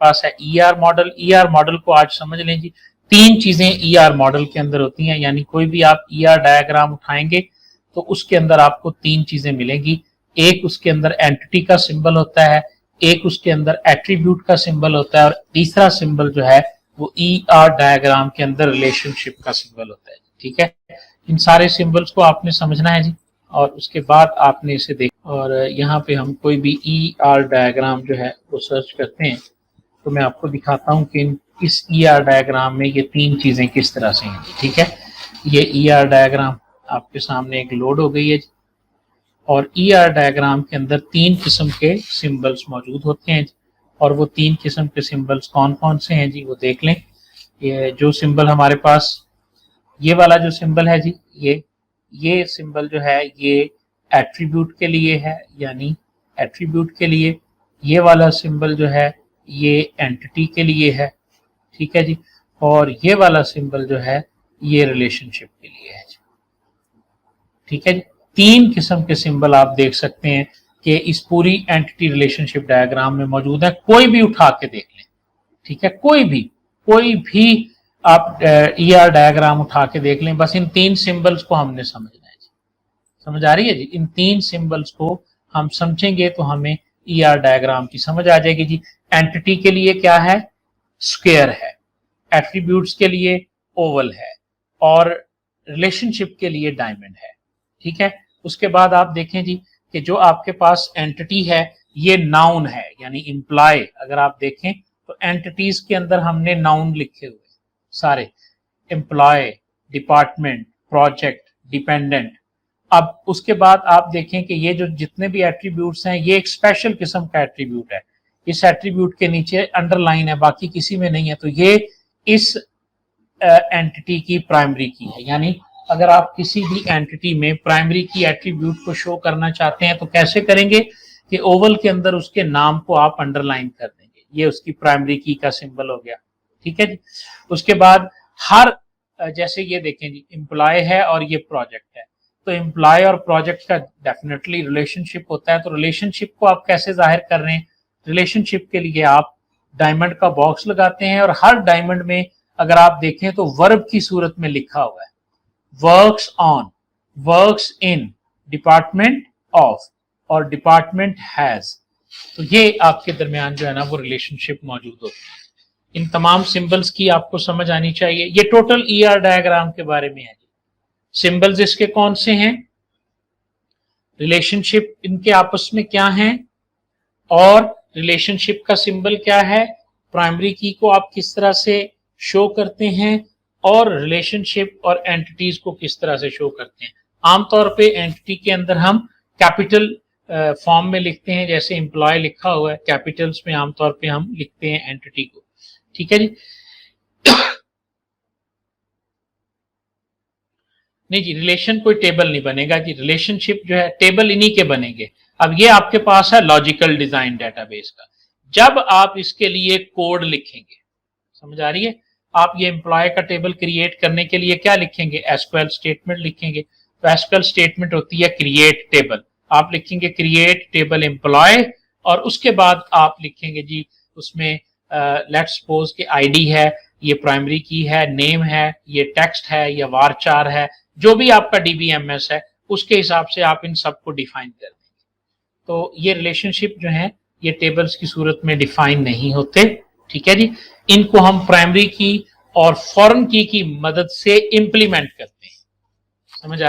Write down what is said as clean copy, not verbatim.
पास है ER model. ER model को आज समझ लें जी, तीन चीजें ईआर मॉडल के अंदर होती हैं, यानी कोई भी आप ईआर डायग्राम उठाएंगे तो उसके अंदर आपको तीन चीजें मिलेंगी। एक उसके अंदर एंटिटी का सिंबल होता है, एक उसके अंदर एट्रीब्यूट का सिंबल होता है, और तीसरा सिंबल जो है वो ईआर डायग्राम के अंदर रिलेशनशिप का सिंबल होता है। ठीक है, इन सारे सिंबल्स को आपने समझना है जी, और उसके बाद आपने इसे देख, और यहाँ पे हम कोई भी ईआर डायग्राम जो है वो सर्च करते हैं तो मैं आपको दिखाता हूँ कि इस ईआर डायग्राम में ये तीन चीजें किस तरह से हैं। ठीक है, ये ईआर डायग्राम आपके सामने एक लोड हो गई है, और ईआर डायग्राम के अंदर तीन किस्म के सिंबल्स मौजूद होते हैं, और वो तीन किस्म के सिंबल्स कौन कौन से हैं जी, वो देख लें। ये जो सिंबल हमारे पास, ये वाला जो सिंबल है जी, ये सिंबल जो है ये एट्रीब्यूट के लिए है, यानी एट्रीब्यूट के लिए। ये वाला सिंबल जो है ये एंटिटी के लिए है। ठीक है जी, और ये वाला सिंबल जो है ये रिलेशनशिप के लिए है जी। ठीक है जी, तीन किस्म के सिंबल आप देख सकते हैं कि इस पूरी एंटिटी रिलेशनशिप डायग्राम में मौजूद है। कोई भी उठा के देख लें, ठीक है, कोई भी आप ईआर डायग्राम उठा के देख लें, बस इन तीन सिंबल्स को हमने समझना है जी। समझ आ रही है जी? इन तीन सिंबल्स को हम समझेंगे तो हमें ईआर डायग्राम की समझ आ जाएगी जी। एंटिटी के लिए क्या है? स्क्वायर है। एट्रीब्यूट्स के लिए ओवल है, और रिलेशनशिप के लिए डायमंड है। ठीक है, उसके बाद आप देखें जी कि जो आपके पास एंटिटी है ये नाउन है, यानी इम्प्लॉय। अगर आप देखें तो एंटिटीज के अंदर हमने नाउन लिखे हुए सारे, एम्प्लॉय, डिपार्टमेंट, प्रोजेक्ट, डिपेंडेंट। अब उसके बाद आप देखें कि ये जो जितने भी एट्रीब्यूट्स हैं ये एक स्पेशल किस्म का एट्रीब्यूट है। इस एट्रीब्यूट के नीचे अंडरलाइन है, बाकी किसी में नहीं है, तो ये इस एंटिटी की प्राइमरी की है। यानी अगर आप किसी भी एंटिटी में प्राइमरी की एट्रीब्यूट को शो करना चाहते हैं तो कैसे करेंगे कि ओवल के अंदर उसके नाम को आप अंडरलाइन कर देंगे, ये उसकी प्राइमरी की का सिंबल हो गया। ठीक है जी, उसके बाद हर, जैसे ये देखें जी, एम्प्लॉय है और ये प्रोजेक्ट है, तो एम्प्लॉय और प्रोजेक्ट का डेफिनेटली रिलेशनशिप होता है। तो रिलेशनशिप को आप कैसे जाहिर कर रहे हैं? रिलेशनशिप के लिए आप डायमंड का बॉक्स लगाते हैं, और हर डायमंड में अगर आप देखें तो वर्ब की सूरत में लिखा हुआ है, works on, works in, department of, और डिपार्टमेंट हैज। तो ये आपके दरमियान जो है ना वो रिलेशनशिप मौजूद होती है। इन तमाम सिंबल्स की आपको समझ आनी चाहिए। ये टोटल ईआर डायग्राम के बारे में है। सिंबल्स इसके कौन से हैं, रिलेशनशिप इनके आपस में क्या है, और रिलेशनशिप का सिंबल क्या है, प्राइमरी की को आप किस तरह से शो करते हैं, और रिलेशनशिप और एंटिटीज को किस तरह से शो करते हैं। आमतौर पे एंटिटी के अंदर हम कैपिटल फॉर्म में लिखते हैं, जैसे एम्प्लॉय लिखा हुआ है, कैपिटल्स में आमतौर पे हम लिखते हैं एंटिटी को। ठीक है जी, नहीं जी, रिलेशन कोई टेबल नहीं बनेगा जी, रिलेशनशिप जो है टेबल इन्हीं के बनेंगे। अब ये आपके पास है लॉजिकल डिजाइन डेटाबेस का। जब आप इसके लिए कोड लिखेंगे, समझ आ रही है, आप ये एम्प्लॉय का टेबल क्रिएट करने के लिए क्या लिखेंगे? एसक्यूएल स्टेटमेंट लिखेंगे। तो एसक्यूएल स्टेटमेंट होती है क्रिएट टेबल। आप लिखेंगे क्रिएट टेबल एम्प्लॉय, और उसके बाद आप लिखेंगे जी उसमें लेट्स सपोज कि आईडी है, ये प्राइमरी की है, नेम है, ये टेक्स्ट है, या वारचार है, जो भी आपका डीबीएमएस है उसके हिसाब से आप इन सबको डिफाइन कर देंगे। तो ये रिलेशनशिप जो है ये टेबल्स की सूरत में डिफाइन नहीं होते। ठीक है जी, इनको हम प्राइमरी की और फॉरेन की मदद से इंप्लीमेंट करते हैं। समझ आ